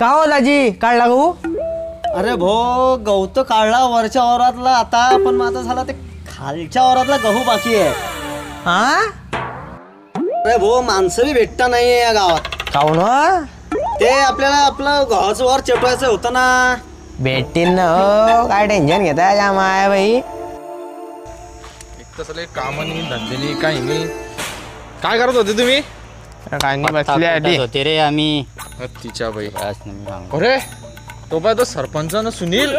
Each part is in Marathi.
का हो दाजी काढला गहू? अरे भो गहू तर काढला वरच्या वावरातला, आता पण माझा झाला ते खालच्या वावरातला गहू बाकी आहे. हा अरे भो माणसं बी भेटता नाहीये या गावात. काऊन ते आपल्याला आपलं गव्हाचं वर चेटवायचं होतं ना. भेटतील ना हो, काय टेन्शन घेता या माया बाई. एक तर काम नाही धंदे नाही काही नाही. काय करत होते तुम्ही? काय नाही बसले आधी होते रे आम्ही. तिच्या बाई सांगतो अरे तो पाय तो सरपंच ना सुनील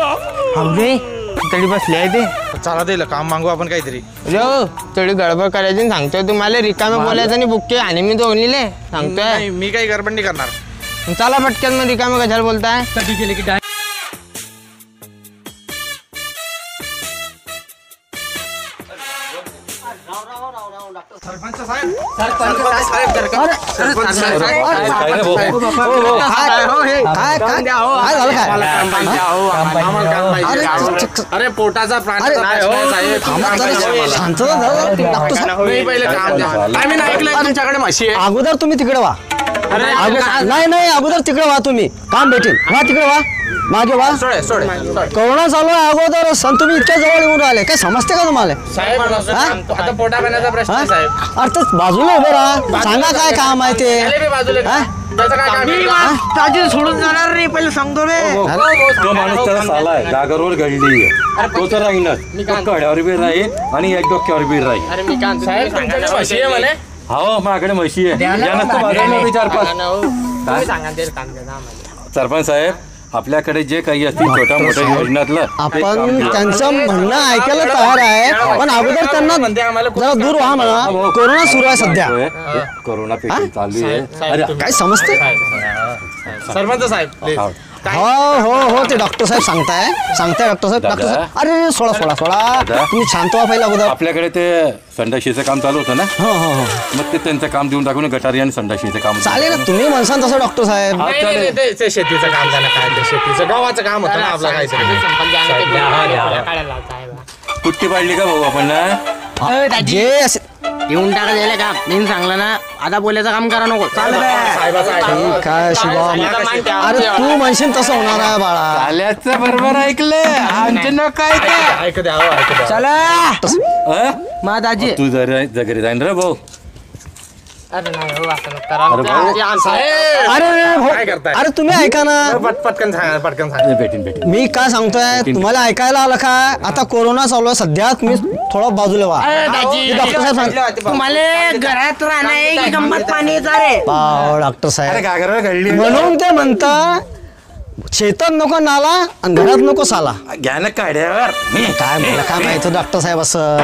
तरी बसले आहे ते. चला दिलं काम मागू आपण काहीतरी. थोडी गडबड करायची सांगतोय तुम्हाला. रिकामे बोलायचं आणि बुक्के आणि मी दोघीले सांगतोय. नाही, मी काही गडबड नाही करणार. चला पटकन मग रिकामे कशाला बोलताय. अरे पोटाचा प्राणी तुमच्याकडे म्हशी आहे. अगोदर तुम्ही तिकडे वा. नाही अगोदर तिकडे वा, तुम्ही काम भेटेल. वा तिकडे वा, मागे वा. कोरोना चालू आहे अगोदर सण, तुम्ही इतक्या जवळ येऊन राहिले. काय समजते का तुम्हाला? साहेब आता पोटा पाण्याचा प्रश्न आहे साहेब. अर्थात बाजूला उभे राहा, सांगा काय काम आहे ते. सोडून जाणार नाही पहिले सांगतो रे. तो माणूस त्याला सालाय जागरवर घडली आहे. तो तर राहीनच, तो कड्यावर बी राहील आणि एक डोक्यावर बी राहील. साहेब तुमच्याकडे म्हशी आहे म्हणे. हो माझ्याकडे म्हशी आहे. यानंच तो बाजारला विचार सरपंच साहेब, आपल्याकडे जे काही असतील छोट्या मोठ्या योजनातलं आपण त्यांचं म्हणणं ऐकायला तयार आहे, पण अगोदर त्यांना जरा दूर व्हा म्हणा. कोरोना सुरू आहे सध्या. कोरोना पेशंट चालू आहे. अरे काय समजते? सरपंच साहेब हो ते डॉक्टर साहेब सांगताय डॉक्टर साहेब. अरे सोळा तुम्ही शांत व्हा पहिला अगोदर. आपल्याकडे ते संडाशीचं काम चालू होतं ना. हो मग ते त्यांचं काम देऊन टाकून गटारी आणि संडाशीचं काम चालेल ना, तुम्ही म्हणसान तसं डॉक्टर साहेब. ते शेतीचं काम झालं. काय ते शेतीचं गव्हाचं काम होतं ना आपलं. काहीतरी कुट्टी पाडली का भाऊ आपण ना? जे असे येऊन टाका द्यायला काम मी सांगलं ना. आता बोलायचं काम करा नको. काय शुभम, अरे तू म्हणशील तसं होणार आहे बाळा. आल्याचं बरोबर ऐकलं. आमचे न काय ऐक द्या. चला मा दाजी. तू जर घरी जाईन रे भाऊ. अरे नाही हो असं नको अरे भाऊ. करा. अरे तुम्ही ऐका ना. पटकन सांगा. भेटीन मी काय सांगतोय तुम्हाला ऐकायला आलं काय? आता कोरोना चालू आहे सध्या, तुम्ही थोडं बाजूला व्हा. डॉक्टर साहेब सांग. तुम्हाला घरात राहणं आहे की गंमत पाणी रे? डॉक्टर साहेब गागरा घडली म्हणून ते म्हणता शेतात नको नाला आणि घरात नको साला. घ्या ना काड्यावर. काय मला काय माहिती डॉक्टर साहेब असं.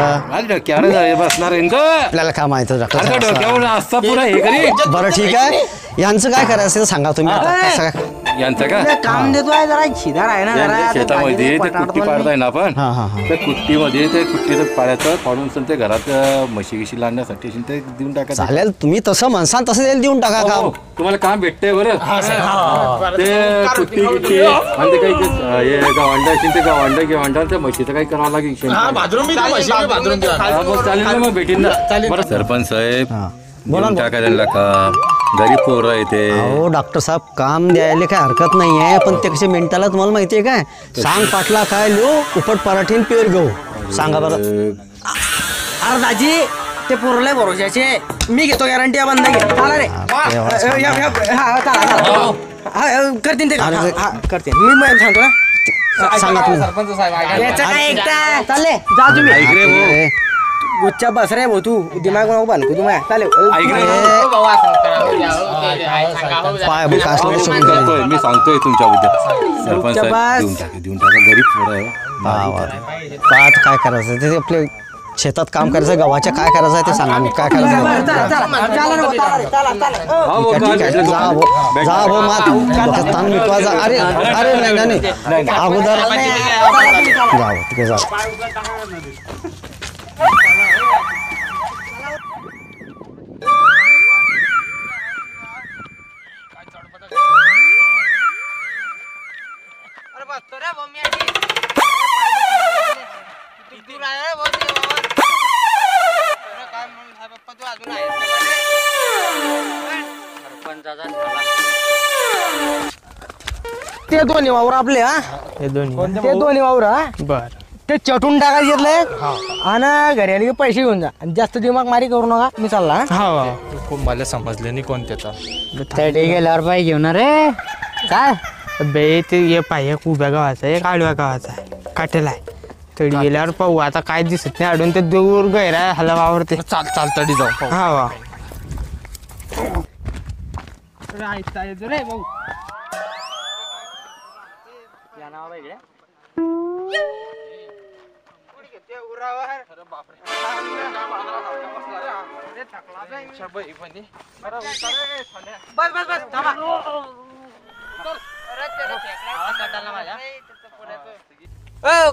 डोक्यावर बसणार आहे तो. आपल्याला काय माहिती डॉक्टर अरे साहेब डोक्यावर असता पुरा हे करी. असं. बरं ठीक आहे, यांचं काय करायचं ते सांगा तुम्ही आता. कसं काय? यांचं का काम देतोय जरा शिदार आहे ना जरा. शेतामध्ये ते कुट्टी पाडताय ना आपण. हा. त्या कुट्टीमध्ये ते कुट्टीचं पाड्याचं पाडून ते घरात म्हशी गिशी लावण्यासाठी ते देऊन टाकायचं. चालेल, तुम्ही तसं म्हणसान तसं त्याला देऊन टाका काम. तुम्हाला काम भेटतंय बरं. ते कुट्टी गिट्टी आणि ते काही हे गव्हांडा असेल ते गव्हांडा त्या म्हशीचं काही करावं लागेल. चालेल ना, मग भेटीन ना. बरं सरपंच साहेब देऊन टाका त्यांना काम. गरीब पोरं येते. हो डॉक्टर साहेब, काम द्यायला काय हरकत नाही आहे, पण ते कसे मिनिटाला तुम्हाला माहिती आहे काय? सांग पाटला काय लिहू, उपट पराठीन पेर गहू. सांगा बरं. अरे दाजी ते पुरले भरोशाचे. मी घेतो गॅरंटी या बंद घे. चला रे. करतील ते करतील. मी सांगतो ना. सांगा तुम्ही. सरपंच साहेब याचं काय ऐकता? चालले जा तुम्ही. ऐक रे भाऊ. गुच्चा बस रे भाऊ तू. दिमाग नको बांधू तुम्हाला. चालेल ऐक रे पाय बघ काय असलं सोडून करतोय द्या. मी सांगतोय तुमच्याबद्दल. सरपंच साहेब देऊन टाका गरीब पोरं आहे. पाच काय करायचं ते आपले शेतात काम करायचं, गव्हाच्या काय करायचं आहे ते सांगा. मी काय करायचं ठीक आहे. जा भो मात ताण मिटवा जा. अरे नाही अगोदर जा तिकडे जा. काय ते दोन्ही वावर आपले हा हे दोन्ही ते दोन्ही वावर हा बर ते चटून टाकायचे घेतलंय आणि घरी आले की पैसे घेऊन जा आणि जास्त दिमाग मारी करू नका मी चालला हा. हा मला समजले नाही कोणत्याचा तडे गेल्यावर पाय घेऊन रे काय बे ते ये पाय एक उभ्या गावाचा एक आडव्या गावाचा आहे काटेला आहे तडी गेल्यावर पाहू आता काय दिसत नाही आडून ते दूर गैरा हला वावरते चाल तडी जाऊ हा वा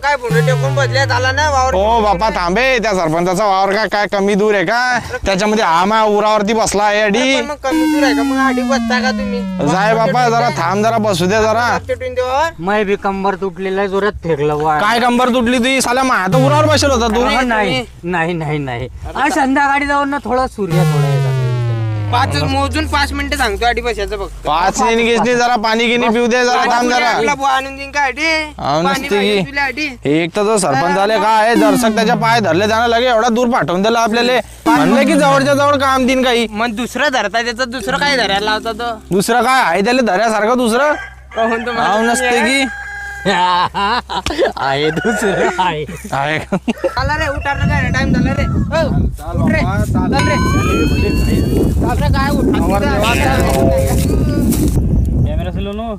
काय पुणे टेकून बदल्यात आला ना वावर हो बापा थांबे त्या सरपंचाचा वावर काय कमी दूर आहे का त्याच्यामध्ये आम्हा उरावरती बसला आहे अडी मग कमी दूर आहे का मग आधी बसता का तुम्ही जाय बापा जरा थांब जरा बसू दे जरा चटून देवावर मै बी कंबर तुटलेला जोरात फेकलं वा काय कंबर तुटली ती साल्या मा आता उरावर बसेल होता तू नाही नाही नाही नाही आज संध्याकाळी जाऊन ना थोडा सूर्य थोडा पाच मोजून 5 मिनिटं सांगतो आधी बसायचं बघ 5 नाही घेतली जरा पाणी गिनी पिऊ दे जरा थांब जरा आणून देईन का आधी हा, पाणी नसते पाहिजे की. तुला आधी एक तर तो सरपंच आले काय दर्शक त्याच्या पाय धरले जाणं लगे एवढा दूर पाठवून दिला आपल्याला म्हणले की जवळच्या जवळ काम देईन काही मग दुसरं धरता त्याचं दुसरं काय धरायला लावता तो दुसरं काय आहे त्याला धऱ्यासारखं दुसरं कहून तो हाव नसते की आहे दुसरं आहे आहे का? आला रे उठार काय टाइम झाला रे उठ रे चाल रे चाल रे काय कॅमेरा सुलो नो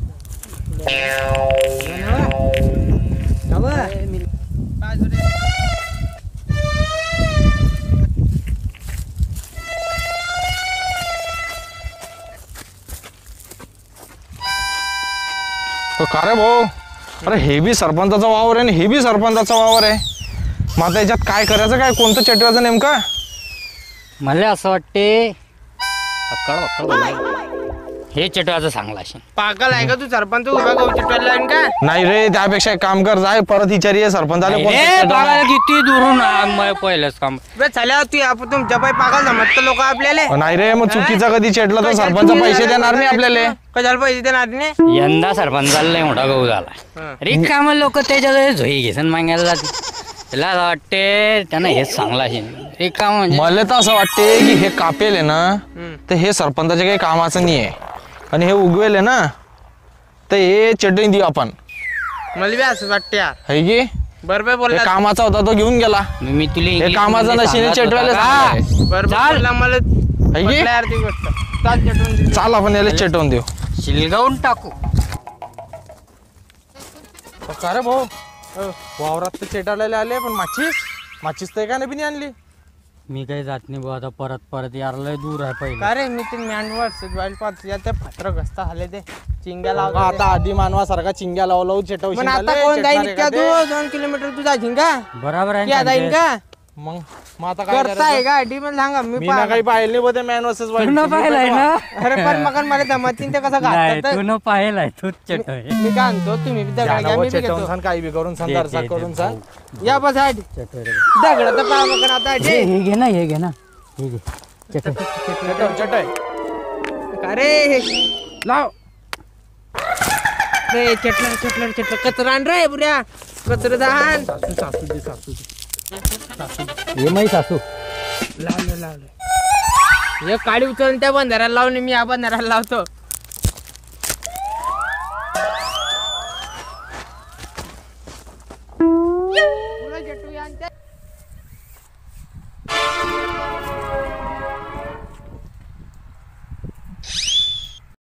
तो का रे भाऊ अरे हे बी सरपंचाचा वावर आहे आणि हे बी सरपंचाचा वावर आहे मग आता याच्यात काय करायचं काय कोणतं चटवायचं नेमका मला असं वाटते हे चटवाचं चांगला असेल पागल आहे का तू सरपंच उभा गाव चिटवायला लाईन का नाही रे त्यापेक्षा एक काम कर जाय परत विचारी सरपंच आले किती दुरून पहिलंच काम बे चाल्या तू आपण तुमच्या पाय पागल जमत लोक आपल्याला नाही रे मग चुकीचा कधी चेटला तर सरपंच पैसे देणार नाही आपल्याला कशाला पैसे देणार नाही यंदा सरपंचाला लय मोठा गहू झाला रिकाम लोक त्याच्या झोई घेसन मागायला जाते त्याला असं वाटते त्यांना हेच चांगला असेल रिकाम म्हणजे मला तर असं वाटते की हे कापेल आहे ना तर हे सरपंचाच्या काही कामाचं नाही आहे आणि हे उगवेल आहे ना तर हे चटणी देऊ आपण मला बी असं वाटते यार है की बरोबर हे बोलला कामाचा होता तो घेऊन गेला मी तुला हे इंग्लिश कामाचं मध्ये नशीने सांगत चटवायला होता सांगतोय. बरोबर बोलला मला है की पटलं यार ती गोष्ट चाल चटवून दे. चाल आपण याला चटवून देऊ का? शिलगावून टाकू का रे भाऊ वावरात तर चेटाळलेले आले पण माचीस तर का नाही आणली मी काही जात नाही बुवा आता परत यार लय दूर आहे पहिले अरे मी ते मॅनवर वाईल पाच या ते फत्र घसता आले ते चिंग्या मग लावता आता आधी मानवासारखा चिंग्या लावू चेटवू पण आता कोण जाईन इतक्या तू 2 किलोमीटर तू जाशील का बरोबर आहे क्या ना जाईन का मग आता काय करताय का आधी पण सांगा मी ना काही पाहिलं नाही बोलते मॅन वर्सेस तू न पाहिलाय ना अरे पण मग मला जमतीन ते कसं नाही घालतात तू न पाहिलाय तूच चटोय मी काय आणतो तुम्ही बी दगड घ्या, मी बी घेतो. काही बी करून सांग दर्शक करून सांग या बस आधी दगड तर पाहा मग आता आधी हे घे ना हे घे चटय अरे लाव रे चटलं कचरा आण रे बुऱ्या कचरा दान हे माही सासू लावलं हे काळी उचलून त्या बंधाऱ्याला लावून मी या बंधाऱ्याला लावतो